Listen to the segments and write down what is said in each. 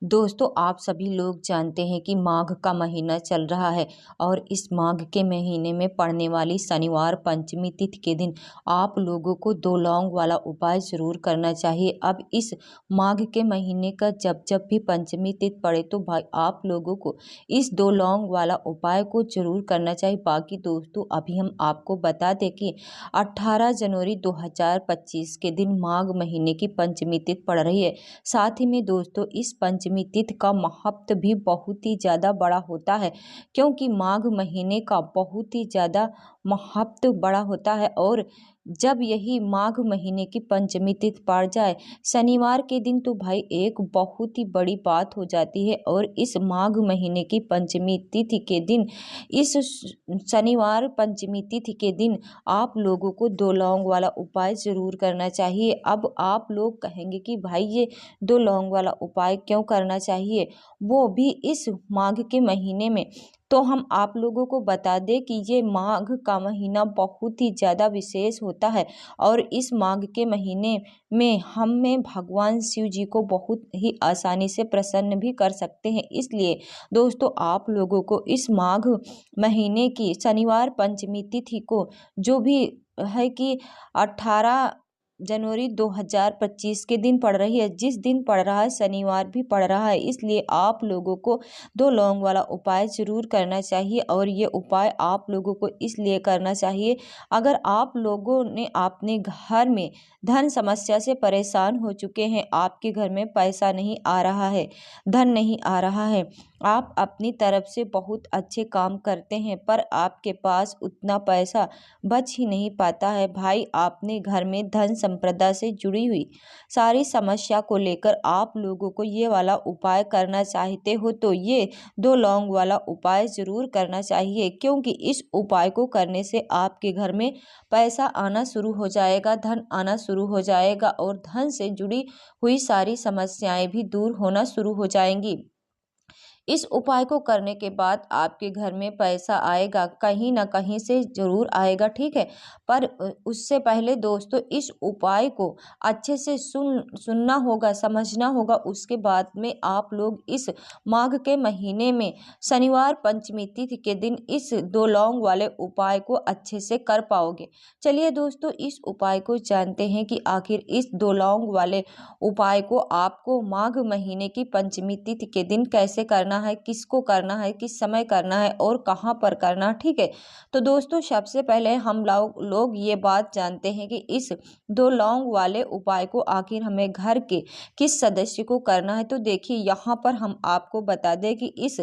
दोस्तों, आप सभी लोग जानते हैं कि माघ का महीना चल रहा है और इस माघ के महीने में पड़ने वाली शनिवार पंचमी तिथि के दिन आप लोगों को दो लौंग वाला उपाय ज़रूर करना चाहिए। अब इस माघ के महीने का जब जब भी पंचमी तिथि पड़े तो भाई आप लोगों को इस दो लौंग वाला उपाय को ज़रूर करना चाहिए। बाकी दोस्तों, अभी हम आपको बता दें कि 18 जनवरी 2025 के दिन माघ महीने की पंचमी तिथि पड़ रही है। साथ ही में दोस्तों, इस पंचमी तिथि का महत्व भी बहुत ही ज़्यादा बड़ा होता है, क्योंकि माघ महीने का बहुत ही ज़्यादा महत्व बड़ा होता है। और जब यही माघ महीने की पंचमी तिथि पड़ जाए शनिवार के दिन तो भाई एक बहुत ही बड़ी बात हो जाती है। और इस माघ महीने की पंचमी तिथि के दिन, इस शनिवार पंचमी तिथि के दिन आप लोगों को दो लौंग वाला उपाय ज़रूर करना चाहिए। अब आप लोग कहेंगे कि भाई ये दो लौंग वाला उपाय क्यों करना चाहिए, वो भी इस माघ के महीने में। तो हम आप लोगों को बता दें कि ये माघ का महीना बहुत ही ज़्यादा विशेष होता है और इस माघ के महीने में हमें भगवान शिव जी को बहुत ही आसानी से प्रसन्न भी कर सकते हैं। इसलिए दोस्तों, आप लोगों को इस माघ महीने की शनिवार पंचमी तिथि को, जो भी है कि 18 जनवरी 2025 के दिन पड़ रही है, जिस दिन पड़ रहा है शनिवार भी पड़ रहा है, इसलिए आप लोगों को दो लौंग वाला उपाय ज़रूर करना चाहिए। और ये उपाय आप लोगों को इसलिए करना चाहिए, अगर आप लोगों ने अपने घर में धन समस्या से परेशान हो चुके हैं, आपके घर में पैसा नहीं आ रहा है, धन नहीं आ रहा है, आप अपनी तरफ से बहुत अच्छे काम करते हैं पर आपके पास उतना पैसा बच ही नहीं पाता है भाई, आपने घर में धन संपदा से जुड़ी हुई सारी समस्या को लेकर आप लोगों को ये वाला उपाय करना चाहते हो तो ये दो लौंग वाला उपाय ज़रूर करना चाहिए। क्योंकि इस उपाय को करने से आपके घर में पैसा आना शुरू हो जाएगा, धन आना शुरू हो जाएगा और धन से जुड़ी हुई सारी समस्याएं भी दूर होना शुरू हो जाएंगी। इस उपाय को करने के बाद आपके घर में पैसा आएगा, कहीं ना कहीं से ज़रूर आएगा, ठीक है। पर उससे पहले दोस्तों, इस उपाय को अच्छे से सुनना होगा, समझना होगा। उसके बाद में आप लोग इस माघ के महीने में शनिवार पंचमी तिथि के दिन इस दो लौंग वाले उपाय को अच्छे से कर पाओगे। चलिए दोस्तों, इस उपाय को जानते हैं कि आखिर इस दो लौंग वाले उपाय को आपको माघ महीने की पंचमी तिथि के दिन कैसे करना है, किसको करना है, किस समय करना है और कहाँ पर करना है, ठीक है। तो दोस्तों, सबसे पहले हम लोग ये बात जानते हैं कि इस दो लौंग वाले उपाय को आखिर हमें घर के किस सदस्य को करना है। तो देखिए, यहाँ पर हम आपको बता दें कि इस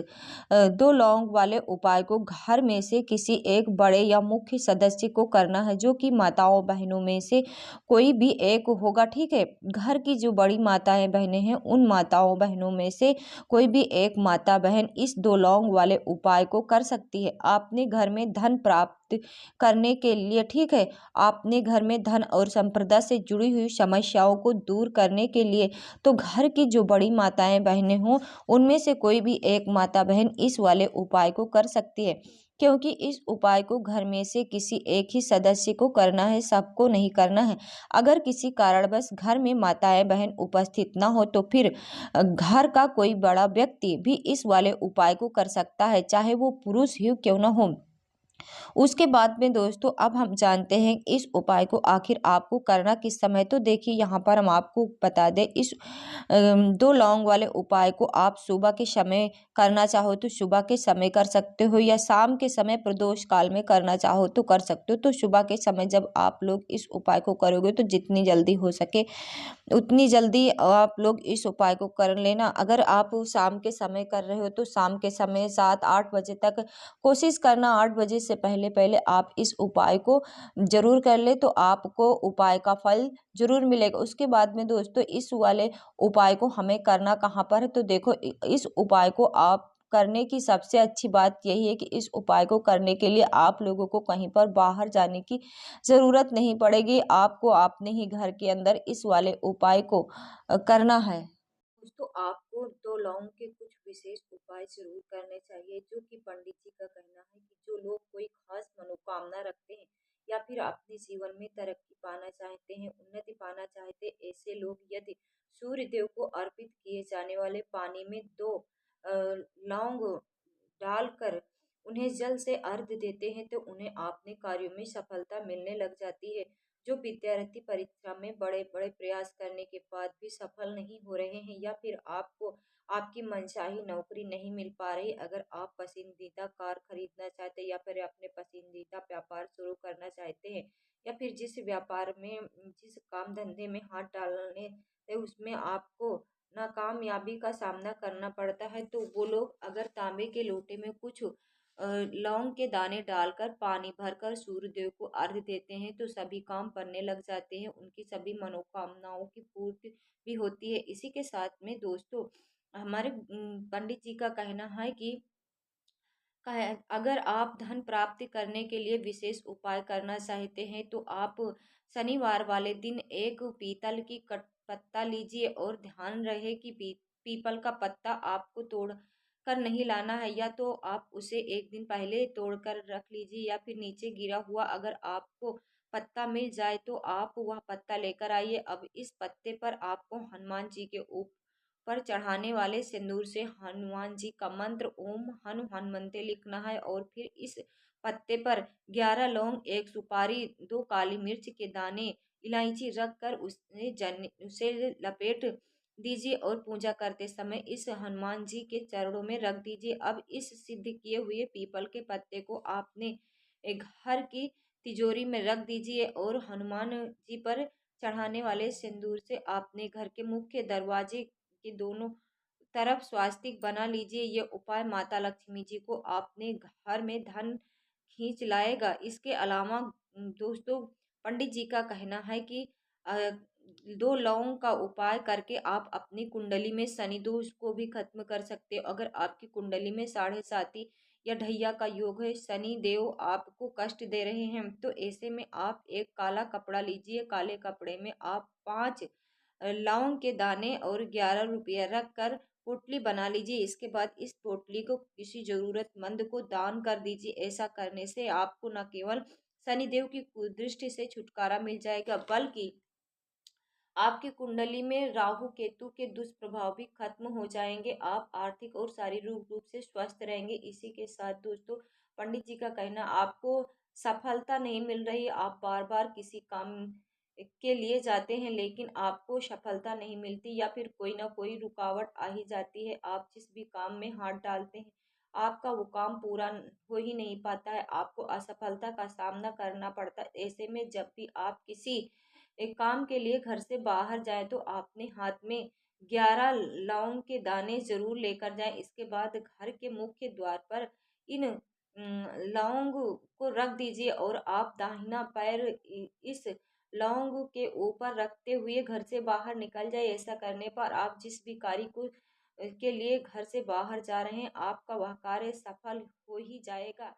दो लौंग वाले उपाय को घर में से किसी एक बड़े या मुख्य सदस्य को करना है, जो कि माताओं बहनों में से कोई भी एक होगा, ठीक है। घर की जो बड़ी माताएं बहनें हैं, उन माताओं बहनों में से कोई भी एक माता बहन इस दो लौंग वाले उपाय को कर सकती है। आपने घर में धन प्राप्त करने के लिए, ठीक है, आपने घर में धन और संपदा से जुड़ी हुई समस्याओं को दूर करने के लिए, तो घर की जो बड़ी माताएं बहनें हों, उनमें से कोई भी एक माता बहन इस वाले उपाय को कर सकती है। क्योंकि इस उपाय को घर में से किसी एक ही सदस्य को करना है, सबको नहीं करना है। अगर किसी कारणवश घर में माताएं बहन उपस्थित न हो तो फिर घर का कोई बड़ा व्यक्ति भी इस वाले उपाय को कर सकता है, चाहे वो पुरुष ही क्यों न हो। उसके बाद में दोस्तों, अब हम जानते हैं इस उपाय को आखिर आपको करना किस समय। तो देखिए, यहाँ पर हम आपको बता दें, इस दो लौंग वाले उपाय को आप सुबह के समय करना चाहो तो सुबह के समय कर सकते हो, या शाम के समय प्रदोष काल में करना चाहो तो कर सकते हो। तो सुबह के समय जब आप लोग इस उपाय को करोगे तो जितनी जल्दी हो सके उतनी जल्दी आप लोग इस उपाय को कर लेना। अगर आप शाम के समय कर रहे हो तो शाम के समय 7-8 बजे तक कोशिश करना, 8 बजे से पहले पहले आप इस उपाय को जरूर कर ले, तो आपको उपाय का फल जरूर मिलेगा। उसके बाद में दोस्तों, इस वाले उपाय को हमें करना कहाँ पर है, तो देखो, इस उपाय को आप करने की सबसे अच्छी बात यही है कि इस उपाय को करने के लिए आप लोगों को कहीं पर बाहर जाने की ज़रूरत नहीं पड़ेगी। आपको अपने ही घर के अंदर इस वाले उपाय को करना है। दोस्तों, आपको दो लौंग के कुछ विशेष उपाय जरूर करने चाहिए, जो कि पंडित जी का कहना है कि जो लोग कोई खास मनोकामना रखते हैं या फिर अपने जीवन में तरक्की पाना चाहते हैं, उन्नति पाना चाहते हैं, ऐसे लोग यदि सूर्य देव को अर्पित किए जाने वाले पानी में 2 लौंग डालकर उन्हें जल से अर्घ देते हैं तो उन्हें अपने कार्यों में सफलता मिलने लग जाती है। जो विद्यार्थी परीक्षा में बड़े-बड़े प्रयास करने के बाद भी सफल नहीं हो रहे हैं या फिर आपको आपकी मनचाही नौकरी नहीं मिल पा रही, अगर आप पसंदीदा कार खरीदना चाहते हैं या फिर अपने पसंदीदा व्यापार शुरू करना चाहते हैं या फिर जिस काम धंधे में हाथ डालने से उसमें आपको नाकामयाबी का सामना करना पड़ता है, तो वो लोग अगर तांबे के लोटे में कुछ लौंग के दाने डालकर पानी भरकर सूर्य देव को अर्घ देते हैं तो सभी काम बनने लग जाते हैं, उनकी सभी मनोकामनाओं की पूर्ति भी होती है। इसी के साथ में दोस्तों हमारे पंडित जी का कहना है कि अगर आप धन प्राप्ति करने के लिए विशेष उपाय करना चाहते हैं तो आप शनिवार वाले दिन एक पीतल की पत्ता लीजिए और ध्यान रहे कि पीपल का पत्ता आपको तोड़ कर नहीं लाना है, या तो आप उसे एक दिन पहले तोड़ कर रख लीजिए या फिर नीचे गिरा हुआ अगर आपको पत्ता मिल जाए तो आप वह पत्ता लेकर आइए। अब इस पत्ते पर आपको हनुमान जी के पर चढ़ाने वाले सिंदूर से हनुमान जी का मंत्र ओम हनुमंते लिखना है और फिर इस पत्ते पर 11 लौंग, एक सुपारी, 2 काली मिर्च के दाने, इलायची रख कर उसे लपेट दीजिए और पूजा करते समय इस हनुमान जी के चरणों में रख दीजिए। अब इस सिद्ध किए हुए पीपल के पत्ते को आपने एक घर की तिजोरी में रख दीजिए और हनुमान जी पर चढ़ाने वाले सिंदूर से आपने घर के मुख्य दरवाजे के दोनों तरफ स्वास्तिक बना लीजिए। ये उपाय माता लक्ष्मी जी को अपने घर में धन खींच लाएगा। इसके अलावा दोस्तों पंडित जी का कहना है कि 2 लौंग का उपाय करके आप अपनी कुंडली में शनि दोष को भी खत्म कर सकते हो। अगर आपकी कुंडली में साढ़े साती या ढैया का योग है, शनि देव आपको कष्ट दे रहे हैं, तो ऐसे में आप एक काला कपड़ा लीजिए, काले कपड़े में आप 5 लौंग के दाने और 11 रुपया रख कर पोटली बना लीजिए। इसके बाद इस पोटली को किसी जरूरतमंद को दान कर दीजिए। ऐसा करने से आपको न केवल शनिदेव की कुदृष्टि से छुटकारा मिल जाएगा बल्कि आपकी कुंडली में राहु केतु के दुष्प्रभाव भी खत्म हो जाएंगे। आप आर्थिक और शारीरिक रूप से स्वस्थ रहेंगे। इसी के साथ दोस्तों पंडित जी का कहना आपको सफलता नहीं मिल रही, आप बार बार किसी काम के लिए जाते हैं लेकिन आपको सफलता नहीं मिलती या फिर कोई ना कोई रुकावट आ ही जाती है। आप जिस भी काम में हाथ डालते हैं आपका वो काम पूरा हो ही नहीं पाता है, आपको असफलता का सामना करना पड़ता है। ऐसे में जब भी आप किसी एक काम के लिए घर से बाहर जाए तो आपने हाथ में 11 लौंग के दाने जरूर लेकर जाएं। इसके बाद घर के मुख्य द्वार पर इन लौंग को रख दीजिए और आप दाहिना पैर इस लौंग के ऊपर रखते हुए घर से बाहर निकल जाए। ऐसा करने पर आप जिस भी कार्य को के लिए घर से बाहर जा रहे हैं आपका वह कार्य सफल हो ही जाएगा।